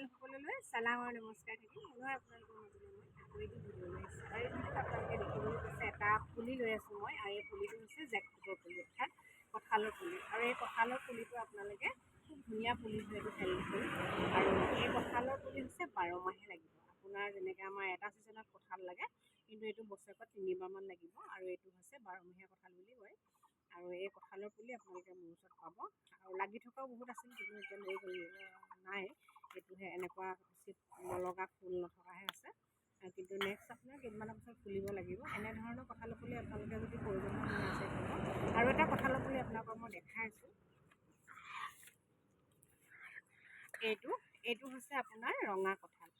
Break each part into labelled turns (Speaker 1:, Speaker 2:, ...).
Speaker 1: Channel সকলোলৈ সালাম আৰু নমস্কাৰ থাকিল। পুনৰ আপোনালোকৰ মাজলৈ মই আকৌ এটি ভিডিঅ' লৈ আহিছোঁ আৰু এই ভিডিঅ'ত আপোনালোকে দেখিবলৈ পাইছে এটা পুলি লৈ আছোঁ মই, আৰু এই পুলিটো হৈছে জেকফ্ৰুটৰ পুলি অৰ্থাৎ কঁঠালৰ পুলি। আৰু এই কঁঠালৰ পুলিটো আপোনালোকে খুব ধুনীয়া পুলি যিহেতু হেল্ডি কৰি, আৰু এই কঁঠালৰ পুলি হৈছে 12 মাহে লাগিব। আপোনাৰ যেনেকৈ আমাৰ এটা ছিজনত কঁঠাল লাগে, কিন্তু এইটো বছৰেকত 3বাৰমান লাগিব, আৰু এইটো হৈছে 12মহীয়া কঁঠাল বুলি কয়। আৰু এই কঁঠালৰ পুলি আপোনালোকে মোৰ ওচৰত পাব, আৰু লাগি থকাও বহুত আছিল, কিন্তু এতিয়া লৈ গ'ল নাই। এইটোহে এনেকুৱা উচিত নলগা ফুল নথকাহে আছে, কিন্তু নেক্সট আপোনাৰ কেইদিনমানৰ পিছত ফুলিব লাগিব। এনেধৰণৰ কঁঠালৰ পুলি আপোনালোকে যদি প্ৰয়োজন হয় মোৰ আছে দিব। আৰু এটা কঁঠালৰ পুলি আপোনালোকক মই দেখাই আছোঁ, এইটো হৈছে আপোনাৰ ৰঙা কঁঠাল।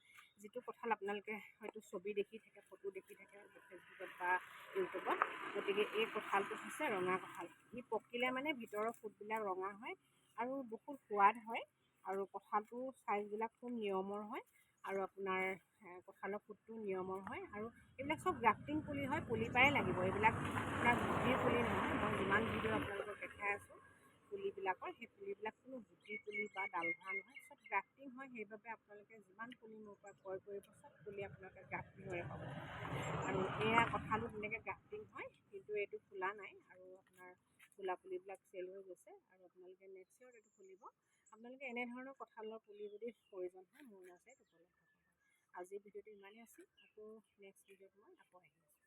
Speaker 1: যিটো কঁঠাল আপোনালোকে হয়তো ছবি দেখি থাকে, ফটো দেখি থাকে ফেচবুকত বা ইউটিউবত। গতিকে এই কঁঠালটো হৈছে ৰঙা কঁঠাল। ই পকিলে মানে ভিতৰৰ ফুটবিলাক ৰঙা হয় আৰু বহুত সোৱাদ হয়, আৰু কঁঠালটোৰ চাইজবিলাক খুব নিয়মৰ হয়, আৰু আপোনাৰ কঁঠালৰ ফুটটো নিয়মৰ হয়। আৰু এইবিলাক চব গ্ৰাফটিং পুলি হয়, পুলি পৰাই লাগিব। এইবিলাক আপোনাৰ গুটিৰ পুলি নহয়। মই যিমান ভিডিঅ' আপোনালোকক দেখাই আছোঁ পুলিবিলাকৰ, সেই পুলিবিলাক কোনো গুটিৰ পুলি বা ডাল ধৰা নহয়, চব গ্ৰাফটিং হয়। সেইবাবে আপোনালোকে যিমান পুলি মোৰ পৰা ক্ৰয় কৰিব, চব পুলি আপোনালোকে গ্ৰাফটিঙৰে পাব। আৰু এয়া কঁঠালো তেনেকৈ গ্ৰাফটিং হয়, কিন্তু এইটো ফুলা নাই, আৰু আপোনাৰ ফুলা পুলিবিলাক চেল হৈ গৈছে। আৰু আপোনালোকে নেক্সট ইয়েৰত এইটো ফুলিব। আপোনালোকে এনেধৰণৰ কঁঠালৰ পুলি যদি প্ৰয়োজন হয় মোৰ নাৰ্চাৰীত উপলব্ধ হ'ব। আজিৰ ভিডিঅ'টো ইমানেই আছিল। আকৌ নেক্সট ভিডিঅ'ত মই আকৌ আহি আছোঁ।